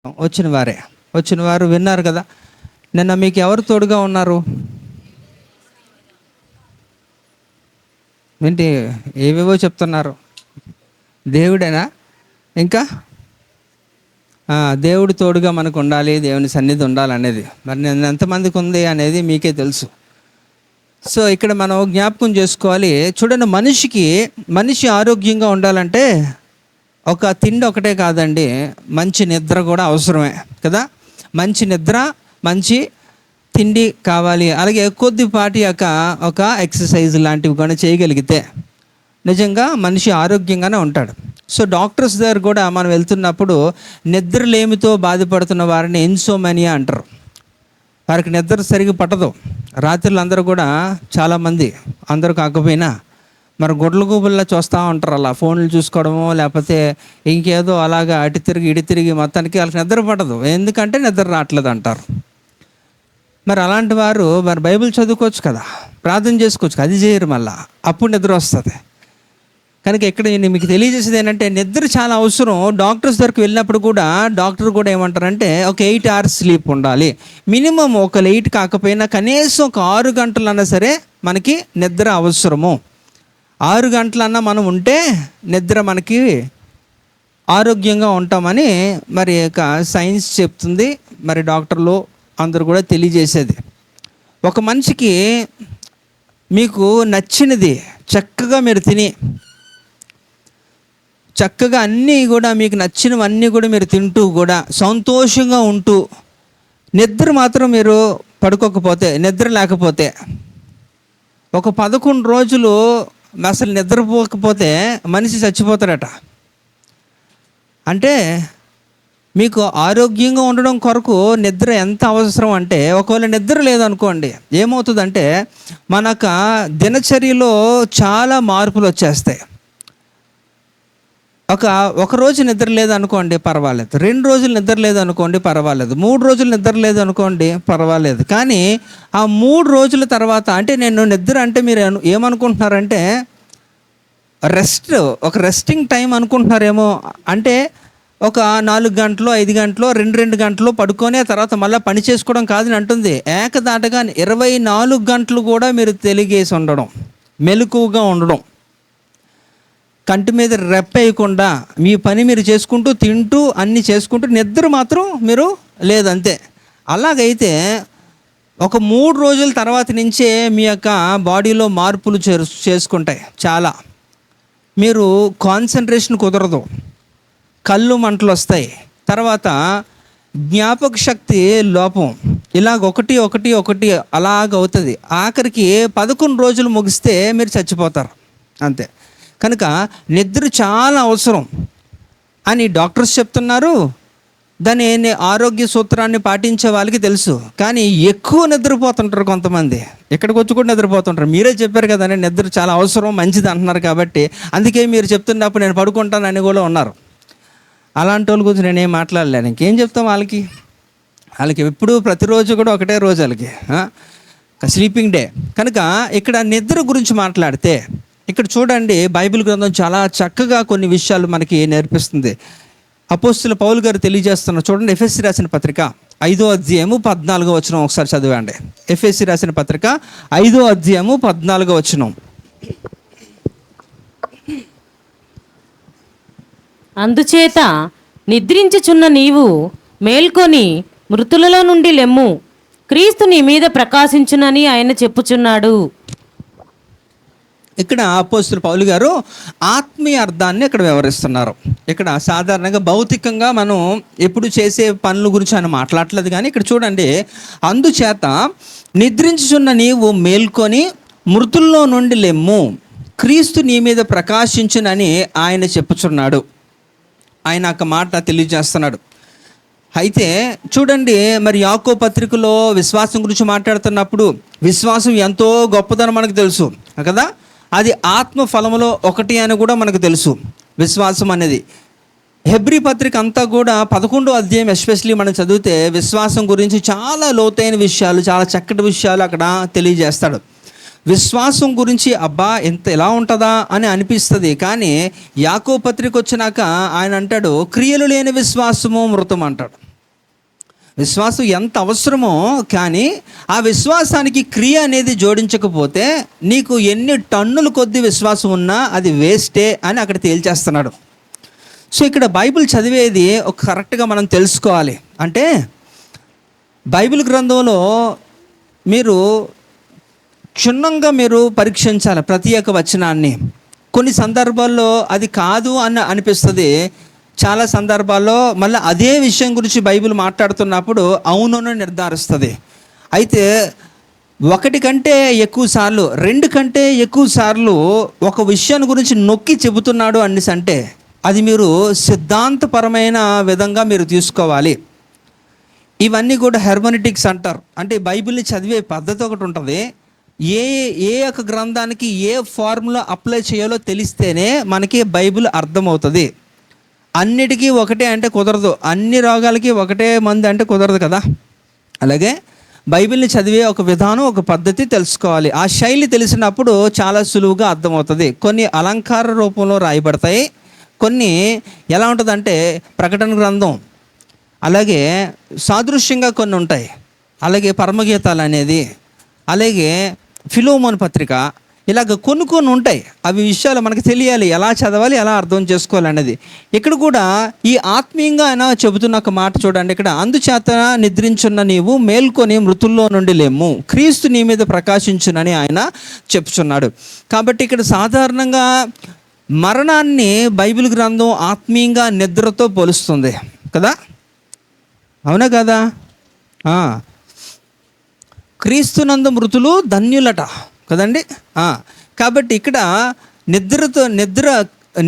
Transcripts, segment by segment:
వచ్చిన వారు విన్నారు కదా. నిన్న మీకు ఎవరు తోడుగా ఉన్నారు? ఏంటి ఏవేవో చెప్తున్నారు? దేవుడేనా? ఇంకా దేవుడు తోడుగా మనకు ఉండాలి, దేవుని సన్నిధి ఉండాలనేది మరి నేను ఎంతమందికి ఉంది అనేది మీకే తెలుసు. సో ఇక్కడ మనం జ్ఞాపకం చేసుకోవాలి. చూడండి, మనిషి ఆరోగ్యంగా ఉండాలంటే ఒక తిండి ఒకటే కాదండి, మంచి నిద్ర కూడా అవసరమే కదా. మంచి నిద్ర, మంచి తిండి కావాలి. అలాగే కొద్దిపాటి ఒక ఎక్సర్సైజ్ లాంటివి కూడా చేయగలిగితే నిజంగా మనిషి ఆరోగ్యంగానే ఉంటాడు. సో డాక్టర్స్ దగ్గర కూడా మనం వెళ్తున్నప్పుడు నిద్రలేమితో బాధపడుతున్న వారిని ఇన్సోమనియా అంటారు. వారికి నిద్ర సరిగ్గా పట్టదు. రాత్రులు అందరూ కూడా చాలామంది, అందరూ కాకపోయినా మరి గుడ్ల గుబుల్లా చూస్తూ ఉంటారు, అలా ఫోన్లు చూసుకోవడమో లేకపోతే ఇంకేదో అలాగా అటు తిరిగి ఇటు తిరిగి మొత్తానికి వాళ్ళకి నిద్ర పడదు. ఎందుకంటే నిద్ర రావట్లేదు అంటారు. మరి అలాంటి వారు మరి బైబిల్ చదువుకోవచ్చు కదా, ప్రార్థన చేసుకోవచ్చు, అది చేయరు. మళ్ళీ అప్పుడు నిద్ర వస్తుంది. కనుక ఇక్కడ నేను మీకు తెలియజేసేది ఏంటంటే నిద్ర చాలా అవసరం. డాక్టర్స్ దగ్గరికి వెళ్ళినప్పుడు కూడా డాక్టర్ కూడా ఏమంటారంటే ఒక 8 hours స్లీప్ ఉండాలి. మినిమం ఒక 8 కాకపోయినా కనీసం ఒక 6 గంటలన్నా సరే మనకి నిద్ర అవసరము. 6 గంటలన్నా మనం ఉంటే నిద్ర మనకి ఆరోగ్యంగా ఉంటామని మరి సైన్స్ చెప్తుంది. మరి డాక్టర్లు అందరూ కూడా తెలియజేసేది. ఒక మనిషికి మీకు నచ్చినది చక్కగా మీరు తిని, చక్కగా అన్నీ కూడా మీకు నచ్చినవన్నీ కూడా మీరు తింటూ కూడా సంతోషంగా ఉంటూ నిద్ర మాత్రం మీరు పడుకోకపోతే, నిద్ర లేకపోతే, ఒక 11 రోజులు అసలు నిద్రపోకపోతే మనిషి చచ్చిపోతాడట. అంటే మీకు ఆరోగ్యంగా ఉండడం కొరకు నిద్ర ఎంత అవసరం అంటే, ఒకవేళ నిద్ర లేదనుకోండి ఏమవుతుందంటే మనకు దినచర్యలో చాలా మార్పులు వచ్చేస్తాయి. ఒక రోజు నిద్ర లేదనుకోండి పర్వాలేదు, 2 రోజులు నిద్ర లేదనుకోండి పర్వాలేదు, 3 రోజులు నిద్ర లేదనుకోండి పర్వాలేదు. కానీ ఆ 3 రోజుల తర్వాత, అంటే నేను నిద్ర అంటే మీరు ఏమనుకుంటున్నారంటే ఒక రెస్టింగ్ టైం అనుకుంటున్నారేమో. అంటే ఒక 4 గంటలు 5 గంటలు 2 గంటలు పడుకొని ఆ తర్వాత మళ్ళీ పని చేసుకోవడం కాదని అంటుంది. ఏకదాటగా 24 గంటలు కూడా మీరు తెలిగేసి ఉండడం, మెలకువగా ఉండడం, కంటి మీద రెప్పేయకుండా మీ పని మీరు చేసుకుంటూ తింటూ అన్నీ చేసుకుంటూ నిద్ర మాత్రం మీరు లేదంతే. అలాగైతే ఒక 3 రోజుల తర్వాత నుంచే మీ యొక్క బాడీలో మార్పులు చేసుకుంటాయి. చాలా మీరు కాన్సన్ట్రేషన్ కుదరదు, కళ్ళు మంటలు వస్తాయి, తర్వాత జ్ఞాపక శక్తి లోపం, ఇలాగ ఒకటి అలాగవుతుంది. ఆఖరికి 11 రోజులు ముగిస్తే మీరు చచ్చిపోతారు అంతే. కనుక నిద్ర చాలా అవసరం అని డాక్టర్స్ చెప్తున్నారు. దాని ఆరోగ్య సూత్రాన్ని పాటించే వాళ్ళకి తెలుసు. కానీ ఎక్కువ నిద్రపోతుంటారు కొంతమంది. ఇక్కడికి వచ్చి కూడా నిద్రపోతుంటారు. మీరే చెప్పారు కదా, నిద్ర చాలా అవసరం, మంచిది అంటున్నారు కాబట్టి అందుకే మీరు చెప్తున్నప్పుడు నేను పడుకుంటానని కూడా ఉన్నారు. అలాంటి వాళ్ళ గురించి నేనేం మాట్లాడలేను. ఇంకేం చెప్తాం వాళ్ళకి ఎప్పుడు ప్రతిరోజు కూడా ఒకటే రోజు వాళ్ళకి స్లీపింగ్ డే. కనుక ఇక్కడ నిద్ర గురించి మాట్లాడితే ఇక్కడ చూడండి, బైబిల్ గ్రంథం చాలా చక్కగా కొన్ని విషయాలు మనకి నేర్పిస్తుంది. అపోస్తలుడైన పౌలు గారు తెలియజేస్తున్నారు. చూడండి, ఎఫెసీ రాసిన పత్రిక 5వ అధ్యాయము 14వ వచనం ఒకసారి చదివండి. ఎఫెసీ రాసిన పత్రిక 5వ అధ్యాయము 14వ వచనం. అందుచేత నిద్రించుచున్న నీవు మేల్కొని మృతులలో నుండి లెమ్ము, క్రీస్తు నీ మీద ప్రకాశించునని ఆయన చెప్పుచున్నాడు. ఇక్కడ అపోస్తలుడు పౌలు గారు ఆత్మీయ అర్థాన్ని ఇక్కడ వివరిస్తున్నారు. ఇక్కడ సాధారణంగా భౌతికంగా మనం ఎప్పుడు చేసే పనుల గురించి ఆయన మాట్లాడలేదు. కానీ ఇక్కడ చూడండి, అందుచేత నిద్రించుచున్న నీవు మేల్కొని మృతుల్లో నుండి లెమ్ము, క్రీస్తు నీ మీద ప్రకాశించునని ఆయన చెప్పుచున్నాడు. ఆయన ఒక మాట తెలియజేస్తున్నాడు. అయితే చూడండి, మరి యాకోబు పత్రికలో విశ్వాసం గురించి మాట్లాడుతున్నప్పుడు విశ్వాసం ఎంతో గొప్పదని మనకు తెలుసు కదా. అది ఆత్మ ఫలములో ఒకటి అని కూడా మనకు తెలుసు విశ్వాసం అనేది. హెబ్రీ పత్రిక అంతా కూడా 11వ అధ్యాయం ఎస్పెషల్లీ మనం చదివితే విశ్వాసం గురించి చాలా లోతైన విషయాలు, చాలా చక్కటి విషయాలు అక్కడ తెలియజేస్తాడు. విశ్వాసం గురించి ఎలా ఉంటుందా అని అనిపిస్తుంది. కానీ యాకోబు పత్రిక వచ్చినాక ఆయన అంటాడు, క్రియలు లేని విశ్వాసము మృతం అంటాడు. విశ్వాసం ఎంత అవసరమో, కానీ ఆ విశ్వాసానికి క్రియ అనేది జోడించకపోతే నీకు ఎన్ని టన్నుల కొద్ది విశ్వాసం ఉన్నా అది వేస్టే అని అక్కడ తేల్చేస్తున్నాడు. సో ఇక్కడ బైబిల్ చదివేది ఒక కరెక్ట్గా మనం తెలుసుకోవాలి. అంటే బైబిల్ గ్రంథంలో మీరు క్షుణ్ణంగా మీరు పరీక్షించాలి ప్రతి ఒక్క వచనాన్ని. కొన్ని సందర్భాల్లో అది కాదు అని అనిపిస్తుంది, చాలా సందర్భాల్లో మళ్ళీ అదే విషయం గురించి బైబిల్ మాట్లాడుతున్నప్పుడు అవునని నిర్ధారిస్తుంది. అయితే ఒకటి కంటే ఎక్కువ సార్లు, రెండు కంటే ఎక్కువ సార్లు ఒక విషయాన్ని గురించి నొక్కి చెబుతున్నాడు అనేసి అంటే అది మీరు సిద్ధాంతపరమైన విధంగా మీరు తీసుకోవాలి. ఇవన్నీ కూడా హెర్మనెటిక్స్ అంటారు. అంటే బైబిల్ని చదివే పద్ధతి ఒకటి ఉంటుంది. ఏ ఒక గ్రంథానికి ఏ ఫార్ములా అప్లై చేయాలో తెలిస్తేనే మనకి బైబిల్ అర్థమవుతుంది. అన్నిటికీ ఒకటే అంటే కుదరదు, అన్ని రోగాలకి ఒకటే మందు అంటే కుదరదు కదా. అలాగే బైబిల్ని చదివే ఒక విధానం, ఒక పద్ధతి తెలుసుకోవాలి. ఆ శైలి తెలిసినప్పుడు చాలా సులువుగా అర్థమవుతుంది. కొన్ని అలంకార రూపంలో రాయబడతాయి, కొన్ని ఎలా ఉంటుందంటే ప్రకటన గ్రంథం, అలాగే సాదృశ్యంగా కొన్ని ఉంటాయి, అలాగే పరమగీతాలు అనేది, అలాగే ఫిలోమోన్ పత్రిక, ఇలాగ కొన్ని ఉంటాయి. అవి విషయాలు మనకు తెలియాలి, ఎలా చదవాలి, ఎలా అర్థం చేసుకోవాలి అనేది. ఇక్కడ కూడా ఈ ఆత్మీయంగా ఆయన చెబుతున్న ఒక మాట చూడండి. ఇక్కడ అందుచేత నిద్రించున్న నీవు మేల్కొని మృతుల్లో నుండి లేము, క్రీస్తు నీ మీద ప్రకాశించునని ఆయన చెప్తున్నాడు. కాబట్టి ఇక్కడ సాధారణంగా మరణాన్ని బైబిల్ గ్రంథం ఆత్మీయంగా నిద్రతో పోలుస్తుంది కదా, అవునా కదా? క్రీస్తునందు మృతులు ధన్యులట కదండి. కాబట్టి ఇక్కడ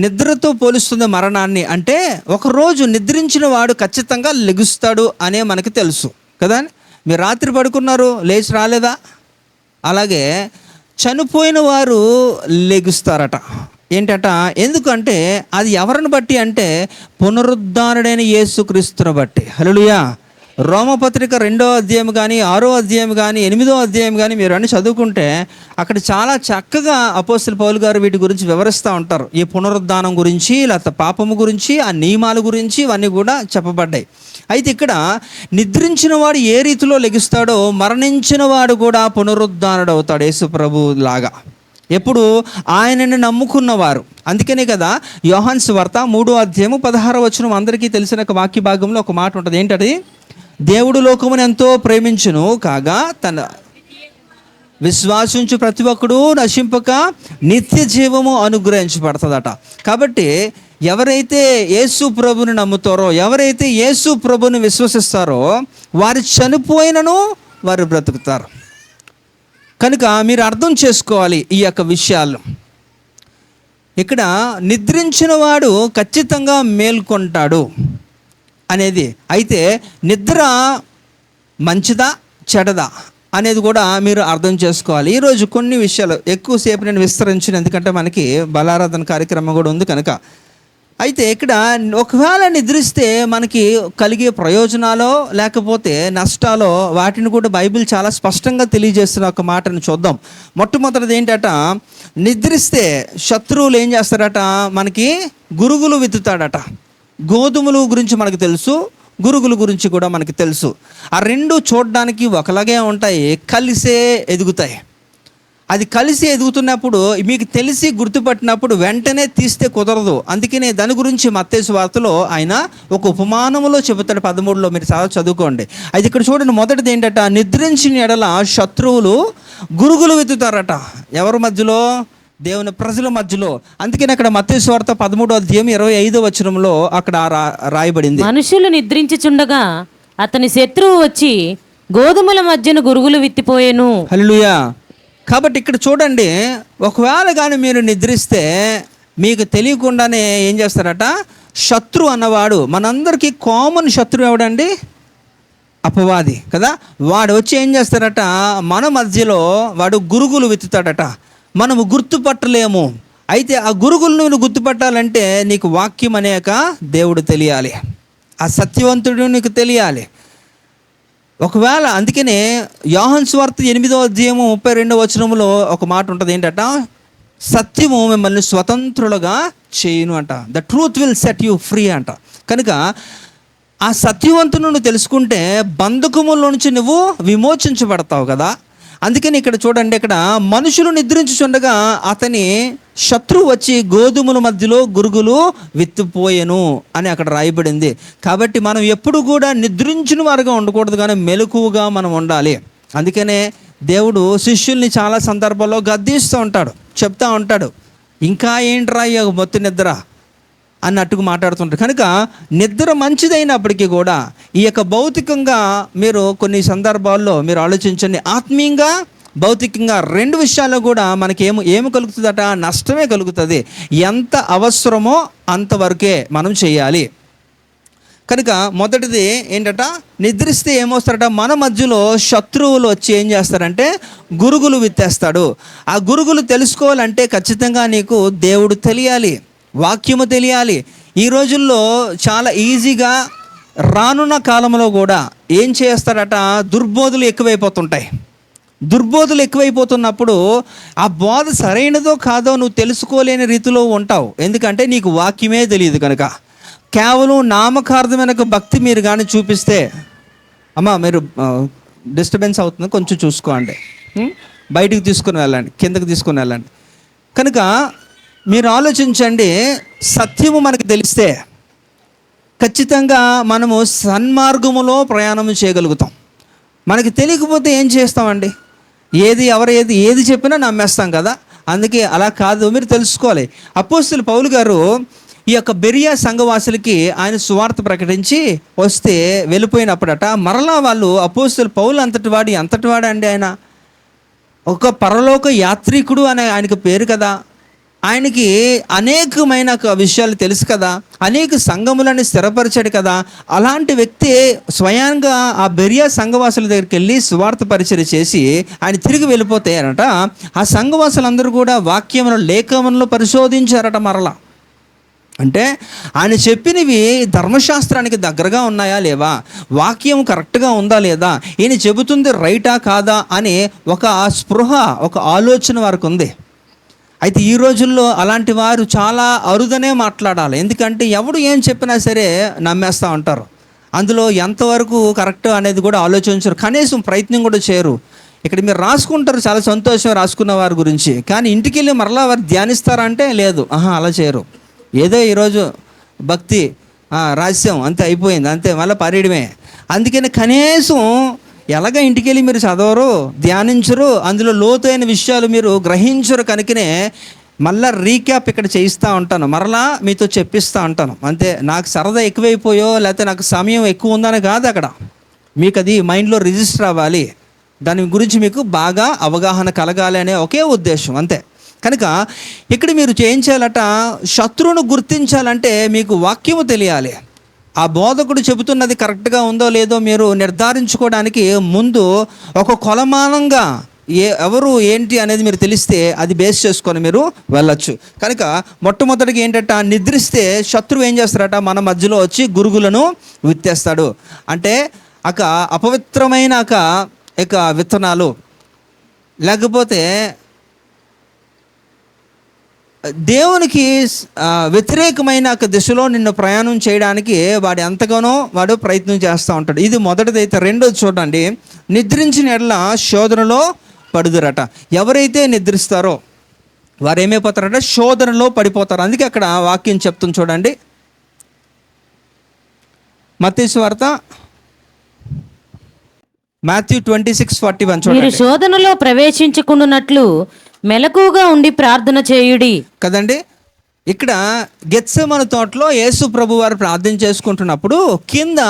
నిద్రతో పోలుస్తుంది మరణాన్ని. అంటే ఒకరోజు నిద్రించిన వాడు ఖచ్చితంగా లెగుస్తాడు అనే మనకి తెలుసు కదా. మీరు రాత్రి పడుకున్నారు, లేచి రాలేదా? అలాగే చనిపోయిన వారు లెగుస్తారట. ఏంటట? ఎందుకంటే అది ఎవరిని బట్టి అంటే పునరుద్ధానుడైన యేసుక్రీస్తుని బట్టి. హల్లెలూయా. రోమపత్రిక 2వ అధ్యాయం కానీ 6వ అధ్యాయం కానీ 8వ అధ్యాయం కానీ మీరు అన్ని చదువుకుంటే అక్కడ చాలా చక్కగా అపోస్తలుడు పౌలు గారు వీటి గురించి వివరిస్తూ ఉంటారు. ఈ పునరుద్ధానం గురించి, లేకపోతే పాపము గురించి, ఆ నియమాల గురించి ఇవన్నీ కూడా చెప్పబడ్డాయి. అయితే ఇక్కడ నిద్రించిన వాడు ఏ రీతిలో లెగుస్తాడో మరణించిన వాడు కూడా పునరుద్ధానుడు అవుతాడు యేసు ప్రభు లాగా. ఎప్పుడు? ఆయనని నమ్ముకున్నవారు. అందుకనే కదా యోహాను సువార్త 3వ అధ్యాయం 16వ వచనం అందరికీ తెలిసిన ఒక వాక్య భాగంలో ఒక మాట ఉంటుంది. ఏంటది? దేవుడు లోకమును ఎంతో ప్రేమించును కాగా తన విశ్వాసించు ప్రతి ఒక్కడు నశింపక నిత్య జీవము అనుగ్రహించబడుతుందట. కాబట్టి ఎవరైతే యేసు ప్రభుని నమ్ముతారో, ఎవరైతే యేసు ప్రభుని విశ్వసిస్తారో వారు చనిపోయినను వారు బ్రతుకుతారు. కనుక మీరు అర్థం చేసుకోవాలి ఈ యొక్క విషయాలు. ఇక్కడ నిద్రించిన వాడు ఖచ్చితంగా మేల్కొంటాడు అనేది. అయితే నిద్ర మంచిదా చెడదా అనేది కూడా మీరు అర్థం చేసుకోవాలి. ఈరోజు కొన్ని విషయాలు ఎక్కువసేపు నేను విస్తరించిన, ఎందుకంటే మనకి బలారాధన కార్యక్రమం కూడా ఉంది కనుక. అయితే ఇక్కడ ఒకవేళ నిద్రిస్తే మనకి కలిగే ప్రయోజనాలు లేకపోతే నష్టాలు, వాటిని కూడా బైబిల్ చాలా స్పష్టంగా తెలియజేస్తున్న ఒక మాటను చూద్దాం. మొట్టమొదటిది ఏంటట? నిద్రిస్తే శత్రువులు ఏం చేస్తారట? మనకి గురుగులు విత్తుతాడట. గోధుమలు గురించి మనకు తెలుసు, గురుగుల గురించి కూడా మనకి తెలుసు. ఆ రెండు చూడడానికి ఒకలాగే ఉంటాయి, కలిసే ఎదుగుతాయి. అది కలిసి ఎదుగుతున్నప్పుడు మీకు తెలిసి గుర్తుపట్టినప్పుడు వెంటనే తీస్తే కుదరదు. అందుకనే దాని గురించి మత్తయి సువార్తలో ఆయన ఒక ఉపమానంలో చెబుతాడు 13లో, మీరు చాలా చదువుకోండి. అయితే ఇక్కడ చూడండి, మొదటిది ఏంటట? నిద్రించిన ఎడల శత్రువులు గురుగులు విత్తుతారట. ఎవరి మధ్యలో? దేవుని ప్రజల మధ్యలో. అందుకని అక్కడ మత్తయి సువార్త 13వ అధ్యాయం 25వ వచనంలో అక్కడ రాయబడింది, మనుషులు నిద్రించుచుండగా అతని శత్రువు వచ్చి గోధుమల మధ్యన గురుగులు విత్తిపోయెను. హల్లెలూయా. కాబట్టి ఇక్కడ చూడండి, ఒకవేళ కానీ మీరు నిద్రిస్తే మీకు తెలియకుండానే ఏం చేస్తారట? శత్రు అన్నవాడు, మనందరికీ కామన్ శత్రువు ఎవడండి? అపవాది కదా. వాడు వచ్చి ఏం చేస్తారట? మన మధ్యలో వాడు గురుగులు విత్తుతాడట. మనము గుర్తుపట్టలేము. అయితే ఆ గురుగులను నువ్వు గుర్తుపట్టాలంటే నీకు వాక్యం అనేక దేవుడు తెలియాలి, ఆ సత్యవంతుడు నీకు తెలియాలి. ఒకవేళ అందుకనే యోహాను సువార్త 8వ అధ్యాయం 32వ వచనంలో ఒక మాట ఉంటుంది. ఏంటట? సత్యము మిమ్మల్ని స్వతంత్రులుగా చేయును అంట. The truth will set you free అంట. కనుక ఆ సత్యవంతుని నువ్వు తెలుసుకుంటే బంధకముల నుంచి నువ్వు విమోచించబడతావు కదా. అందుకని ఇక్కడ చూడండి, ఇక్కడ మనుషులు నిద్రించుచుండగా అతని శత్రువు వచ్చి గోధుమల మధ్యలో గురుగులు విత్తిపోయెను అని అక్కడ రాయబడింది. కాబట్టి మనం ఎప్పుడు కూడా నిద్రించిన వారుగా ఉండకూడదు, కానీ మెలకువగా మనం ఉండాలి. అందుకనే దేవుడు శిష్యుల్ని చాలా సందర్భాల్లో గద్దిస్తూ ఉంటాడు, చెప్తా ఉంటాడు, ఇంకా ఏంట్రా ఈ మొత్తం నిద్ర అన్నట్టుగా మాట్లాడుతుంటారు. కనుక నిద్ర మంచిదైనప్పటికీ కూడా ఈ యొక్క భౌతికంగా మీరు కొన్ని సందర్భాల్లో మీరు ఆలోచించండి, ఆత్మీయంగా భౌతికంగా రెండు విషయాల్లో కూడా మనకి ఏమి కలుగుతుందట, నష్టమే కలుగుతుంది. ఎంత అవసరమో అంతవరకే మనం చేయాలి. కనుక మొదటిది ఏంటట, నిద్రిస్తే ఏమొస్తారట, మన మధ్యలో శత్రువులు వచ్చి ఏం చేస్తారంటే గురుగులు విత్తేస్తాడు. ఆ గురుగులు తెలుసుకోవాలంటే ఖచ్చితంగా నీకు దేవుడు తెలియాలి, వాక్యము తెలియాలి. ఈ రోజుల్లో చాలా ఈజీగా రానున్న కాలంలో కూడా ఏం చేస్తాడట, దుర్బోధలు ఎక్కువైపోతుంటాయి. దుర్బోధలు ఎక్కువైపోతున్నప్పుడు ఆ బోధ సరైనదో కాదో నువ్వు తెలుసుకోలేని రీతిలో ఉంటావు. ఎందుకంటే నీకు వాక్యమే తెలియదు కనుక. కేవలం నామకార్థమైన భక్తి మీరు కానీ చూపిస్తే, అమ్మా మీరు డిస్టర్బెన్స్ అవుతుంది కొంచెం చూసుకోండి, బయటికి తీసుకుని వెళ్ళండి, కిందకి తీసుకుని వెళ్ళండి. కనుక మీరు ఆలోచించండి, సత్యము మనకు తెలిస్తే ఖచ్చితంగా మనము సన్మార్గములో ప్రయాణం చేయగలుగుతాం. మనకి తెలియకపోతే ఏం చేస్తామండి, ఏది చెప్పినా నమ్మేస్తాం కదా. అందుకే అలా కాదు, మీరు తెలుసుకోవాలి. అపోస్తలుడు పౌలు గారు ఈ యొక్క బెరియా సంఘవాసులకి ఆయన సువార్త ప్రకటించి వస్తే వెళ్ళిపోయినప్పుడట, మరలా వాళ్ళు అపోస్తలుడు పౌలు అంతటి వాడు అండి, ఆయన ఒక పరలోక యాత్రికుడు అనే ఆయనకు పేరు కదా, ఆయనకి అనేకమైన విషయాలు తెలుసు కదా, అనేక సంఘములని స్థిరపరిచాడు కదా. అలాంటి వ్యక్తి స్వయంగా ఆ బెరియా సంఘవాసుల దగ్గరికి వెళ్ళి సువార్త పరిచయం చేసి ఆయన తిరిగి వెళ్ళిపోతే అనట, ఆ సంఘవాసులందరూ కూడా వాక్యమును లేఖములను పరిశోధించారట. మరలా అంటే ఆయన చెప్పినవి ధర్మశాస్త్రానికి దగ్గరగా ఉన్నాయా లేవా, వాక్యం కరెక్ట్గా ఉందా లేదా, ఈయన చెబుతుంది రైటా కాదా అని ఒక స్పృహ, ఒక ఆలోచన వారికి ఉంది. అయితే ఈ రోజుల్లో అలాంటి వారు చాలా అరుదనే మాట్లాడాలి. ఎందుకంటే ఎవడు ఏం చెప్పినా సరే నమ్మేస్తూ ఉంటారు. అందులో ఎంతవరకు కరెక్ట్ అనేది కూడా ఆలోచించరు, కనీసం ప్రయత్నం కూడా చేయరు. ఇక్కడ మీరు రాసుకుంటారు, చాలా సంతోషం రాసుకున్న వారి గురించి, కానీ ఇంటికి వెళ్ళి మరలా వారు ధ్యానిస్తారంటే లేదు, అలా చేయరు. ఏదో ఈరోజు భక్తి రహస్యం అంతే అయిపోయింది, అంతే మళ్ళీ పర్యడమే. అందుకని కనీసం ఎలాగ ఇంటికి వెళ్ళి మీరు చదవరు, ధ్యానించరు, అందులో లోతైన విషయాలు మీరు గ్రహించరు. కనుకనే మళ్ళీ రీక్యాప్ ఇక్కడ చేయిస్తూ ఉంటాను, మరలా మీతో చెప్పిస్తూ ఉంటాను. అంతే, నాకు సరదా ఎక్కువైపోయో లేకపోతే నాకు సమయం ఎక్కువ ఉందని కాదు, అక్కడ మీకు అది మైండ్లో రిజిస్టర్ అవ్వాలి, దాని గురించి మీకు బాగా అవగాహన కలగాలి అనే ఒకే ఉద్దేశం, అంతే. కనుక ఇక్కడ మీరు చేయించాలట, శత్రువును గుర్తించాలంటే మీకు వాక్యము తెలియాలి. ఆ బోధకుడు చెబుతున్నది కరెక్ట్గా ఉందో లేదో మీరు నిర్ధారించుకోవడానికి ముందు ఒక కొలమానంగా ఎవరు ఏంటి అనేది మీరు తెలిస్తే అది బేస్ చేసుకొని మీరు వెళ్ళచ్చు. కనుక మొట్టమొదటిగా ఏంటంటే, నిద్రిస్తే శత్రువు ఏం చేస్తారట, మన మధ్యలో వచ్చి గురుగులను విత్తేస్తాడు. అంటే అపవిత్రమైన విత్తనాలు, లేకపోతే దేవునికి వ్యతిరేకమైన దిశలో నిన్ను ప్రయాణం చేయడానికి వాడు ఎంతగానో ప్రయత్నం చేస్తూ ఉంటాడు. ఇది మొదటిదైతే. రెండోది చూడండి, నిద్రించిన ఎడల శోధనలో పడుదురట. ఎవరైతే నిద్రిస్తారో వారు ఏమైపోతారట, శోధనలో పడిపోతారు. అందుకే అక్కడ వాక్యం చెప్తుంది చూడండి, మత్తయి సువార్త మాథ్యూ 26:41 చూడండి. మీరు శోధనలో ప్రవేశించకుండానట్లు మెలకువగా ఉండి ప్రార్థన చేయుడి కదండి. ఇక్కడ గెత్సెమను తోటలో యేసు ప్రభు వారు ప్రార్థన చేసుకుంటున్నప్పుడు కింద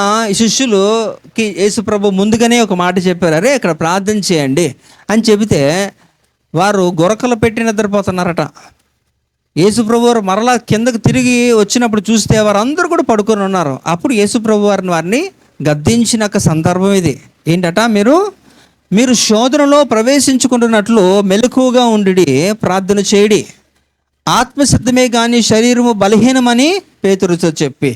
శిష్యులుకి యేసు ప్రభు ముందుగానే ఒక మాట చెప్పారు, అరే ఇక్కడ ప్రార్థన చేయండి అని చెబితే వారు గొరకలు పెట్టి నిద్రపోతున్నారట. యేసు ప్రభు వారు మరలా కిందకు తిరిగి వచ్చినప్పుడు చూస్తే వారందరూ కూడా పడుకొని ఉన్నారు. అప్పుడు యేసు ప్రభు వారిని గద్దించిన సందర్భం ఇది. ఏంటట, మీరు శోధనలో ప్రవేశించుకుంటున్నట్లు మెలకువగా ఉండి ప్రార్థన చేయడి, ఆత్మసిద్ధమే కానీ శరీరము బలహీనమని పేతురుతో చెప్పి.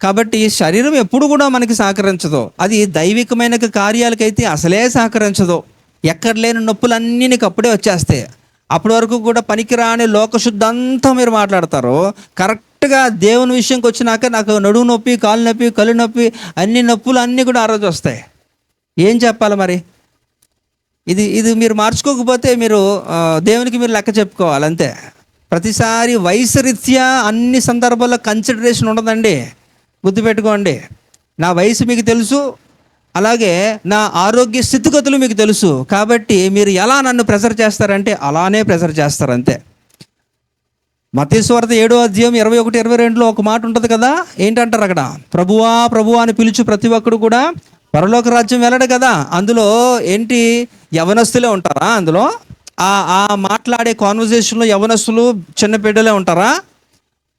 కాబట్టి శరీరం ఎప్పుడు కూడా మనకి సహకరించదు, అది దైవికమైన కార్యాలకైతే అసలే సహకరించదు. ఎక్కడ లేని నొప్పులన్నీ నీకు అప్పుడే వచ్చేస్తాయి. అప్పటి వరకు కూడా పనికిరాని లోకశుద్ధి అంతా మీరు మాట్లాడతారు, కరెక్ట్ కరెక్ట్గా దేవుని విషయంకి వచ్చినాక నాకు నడుము నొప్పి, కాలు నొప్పి, కళ్ళు నొప్పి, అన్ని నొప్పులు అన్నీ కూడా ఆ రోజు వస్తాయి. ఏం చెప్పాలి మరి? ఇది మీరు మార్చుకోకపోతే మీరు దేవునికి మీరు లెక్క చెప్పుకోవాలి అంతే. ప్రతిసారి వయసు రీత్యా అన్ని సందర్భాల్లో కన్సిడరేషన్ ఉండదండి. గుర్తుపెట్టుకోండి, నా వయసు మీకు తెలుసు, అలాగే నా ఆరోగ్య స్థితిగతులు మీకు తెలుసు. కాబట్టి మీరు ఎలా నన్ను ప్రెజర్ చేస్తారంటే అలానే ప్రెజర్ చేస్తారు అంతే. మత్తయి సువార్త 7వ అధ్యాయం 21, 22లో ఒక మాట ఉంటుంది కదా, ఏంటంటారు అక్కడ? ప్రభువా ప్రభువా అని పిలుచు ప్రతి ఒక్కడు కూడా పరలోక రాజ్యం వెళ్ళడు కదా. అందులో ఏంటి, యవనస్తులే ఉంటారా? అందులో ఆ మాట్లాడే కాన్వర్జేషన్లో యవనస్తులు, చిన్న బిడ్డలే ఉంటారా?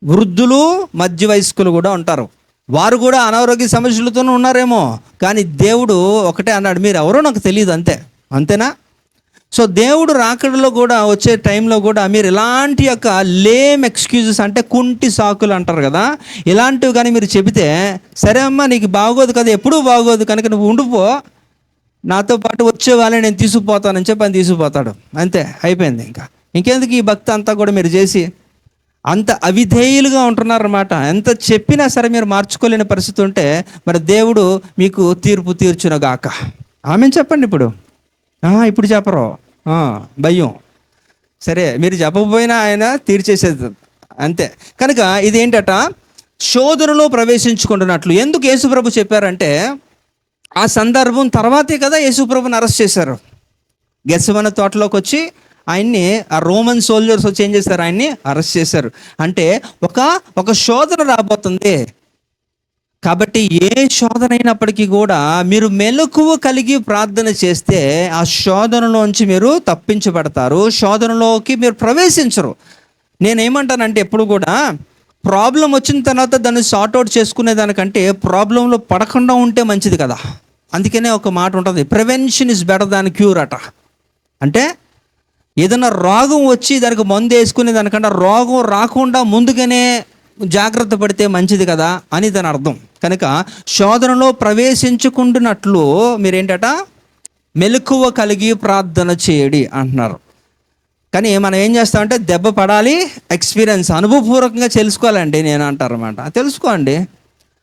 వృద్ధులు, మధ్య వయస్కులు కూడా ఉంటారు. వారు కూడా అనారోగ్య సమస్యలతోనూ ఉన్నారేమో. కానీ దేవుడు ఒకటే అన్నాడు, మీరు ఎవరో నాకు తెలియదు అంతేనా? సో దేవుడు రాకడలో కూడా వచ్చే టైంలో కూడా మీరు ఇలాంటి యొక్క లేమ్ ఎక్స్క్యూజెస్, అంటే కుంటి సాకులు అంటారు కదా, ఇలాంటివి కానీ మీరు చెబితే, సరే అమ్మా నీకు బాగోదు కదా, ఎప్పుడూ బాగోదు కనుక నువ్వు ఉండిపో, నాతో పాటు వచ్చే వాళ్ళని నేను తీసుకుపోతానని చెప్పి ఆయన తీసుకుపోతాడు. అంతే, అయిపోయింది. ఇంకెందుకు ఈ భక్తి అంతా కూడా మీరు చేసి అంత అవిధేయులుగా ఉంటున్నారన్నమాట. ఎంత చెప్పినా సరే మీరు మార్చుకోలేని పరిస్థితి ఉంటే మరి దేవుడు మీకు తీర్పు తీర్చునగాక. ఆమెను చెప్పండి. ఇప్పుడు చెప్పరు, భయం. సరే, మీరు చెప్పకపోయినా ఆయన తీర్చేసేది అంతే. కనుక ఇదేంటట, శోధనలో ప్రవేశించుకుంటున్నట్లు. ఎందుకు యేసుప్రభు చెప్పారంటే, ఆ సందర్భం తర్వాతే కదా యేసుప్రభుని అరెస్ట్ చేశారు. గెత్సేమనే తోటలోకి వచ్చి ఆయన్ని ఆ రోమన్ సోల్జర్స్ వచ్చి ఏం చేశారు, ఆయన్ని అరెస్ట్ చేశారు. అంటే ఒక శోధన రాబోతుంది. కాబట్టి ఏ శోధన అయినప్పటికీ కూడా మీరు మెలకువ కలిగి ప్రార్థన చేస్తే ఆ శోధనలోంచి మీరు తప్పించబడతారు, శోధనలోకి మీరు ప్రవేశించరు. నేనేమంటానంటే, ఎప్పుడు కూడా ప్రాబ్లం వచ్చిన తర్వాత దాన్ని సార్ట్అవుట్ చేసుకునే దానికంటే ప్రాబ్లంలో పడకుండా ఉంటే మంచిది కదా. అందుకనే ఒక మాట ఉంటుంది, prevention is better than cure అట. అంటే ఏదైనా రోగం వచ్చి దానికి మందు వేసుకునే దానికంటే రోగం రాకుండా ముందుగానే జాగ్రత్త పడితే మంచిది కదా అని దాని అర్థం. కనుక శోధనలో ప్రవేశించుకుంటున్నట్లు మీరేంటట, మెలకువ కలిగి ప్రార్థన చేయడి అంటున్నారు. కానీ మనం ఏం చేస్తామంటే, దెబ్బ పడాలి, ఎక్స్పీరియన్స్ అనుభవపూర్వకంగా తెలుసుకోవాలండి నేను అంటారన్నమాట. తెలుసుకోండి.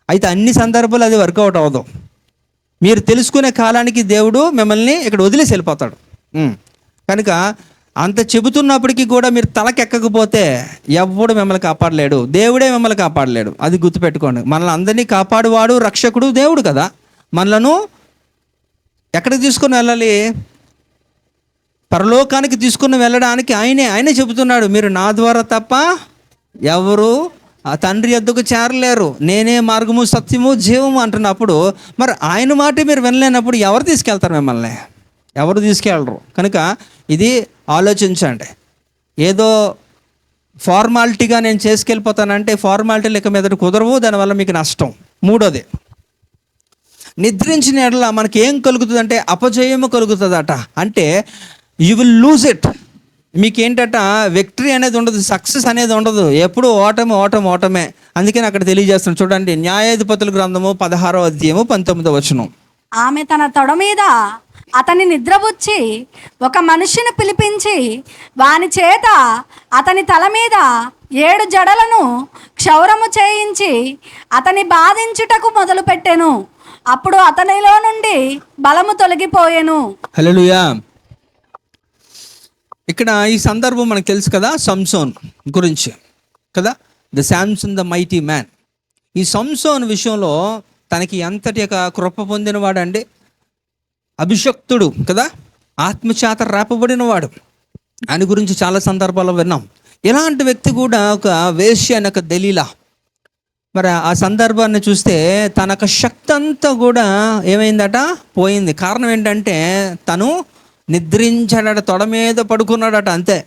అయితే అన్ని సందర్భాలు అది వర్కౌట్ అవ్వదు. మీరు తెలుసుకునే కాలానికి దేవుడు మిమ్మల్ని ఇక్కడ వదిలేసి వెళ్ళిపోతాడు. కనుక అంత చెబుతున్నప్పటికీ కూడా మీరు తలకెక్కకపోతే ఎవడు మిమ్మల్ని కాపాడలేడు, దేవుడే మిమ్మల్ని కాపాడలేడు. అది గుర్తుపెట్టుకోండి. మనల్ని అందరినీ కాపాడువాడు రక్షకుడు దేవుడు కదా. మనలను ఎక్కడికి తీసుకొని వెళ్ళాలి? పరలోకానికి తీసుకుని వెళ్ళడానికి ఆయనే చెబుతున్నాడు, మీరు నా ద్వారా తప్ప ఎవరు ఆ తండ్రి యొద్దకు చేరలేరు, నేనే మార్గము సత్యము జీవము అంటున్నప్పుడు మరి ఆయన మాట మీరు వినలేనప్పుడు ఎవరు తీసుకెళ్తారు మిమ్మల్ని? ఎవరు తీసుకెళ్ళరు. కనుక ఇది ఆలోచించండి. ఏదో ఫార్మాలిటీగా నేను చేసుకెళ్ళిపోతానంటే ఫార్మాలిటీలు ఇక మీద కుదరవు, దానివల్ల మీకు నష్టం. మూడోది, నిద్రించిన ఎడల మనకి ఏం కలుగుతుందంటే అపజయము కలుగుతుందట. అంటే యూ విల్ లూజ్ ఇట్. మీకేంటట, విక్టరీ అనేది ఉండదు, సక్సెస్ అనేది ఉండదు, ఎప్పుడు ఓటమే. అందుకని అక్కడ తెలియజేస్తున్నాను చూడండి, న్యాయాధిపతుల గ్రంథము 16వ అధ్యాయము 19వ వచనం. ఆమె తన తొడ మీద అతని నిద్రబుచ్చి ఒక మనిషిని పిలిపించి వాని చేత అతని తల మీద 7 జడలను క్షౌరము చేయించి అతని బాధించుటకు మొదలుపెట్టెను. అప్పుడు అతనిలో నుండి బలము తొలగిపోయెను. హల్లెలూయా. ఇక్కడ ఈ సందర్భం మనకు తెలుసు కదా, సంసోన్ గురించి కదా, the Samson the mighty man. ఈ సంసోన్ విషయంలో తనకి ఎంతటి యొక్క కృప పొందినవాడండి, అభిషక్తుడు కదా, ఆత్మచేత రేపబడినవాడు. ఆయన గురించి చాలా సందర్భాల్లో విన్నాం. ఇలాంటి వ్యక్తి కూడా ఒక వేశ్య అనే ఒక దలీలా. మరి ఆ సందర్భాన్ని చూస్తే తన యొక్క శక్తి అంతా కూడా ఏమైందట, పోయింది. కారణం ఏంటంటే తను నిద్రించాడట, తొడ మీద పడుకున్నాడట. అంతే.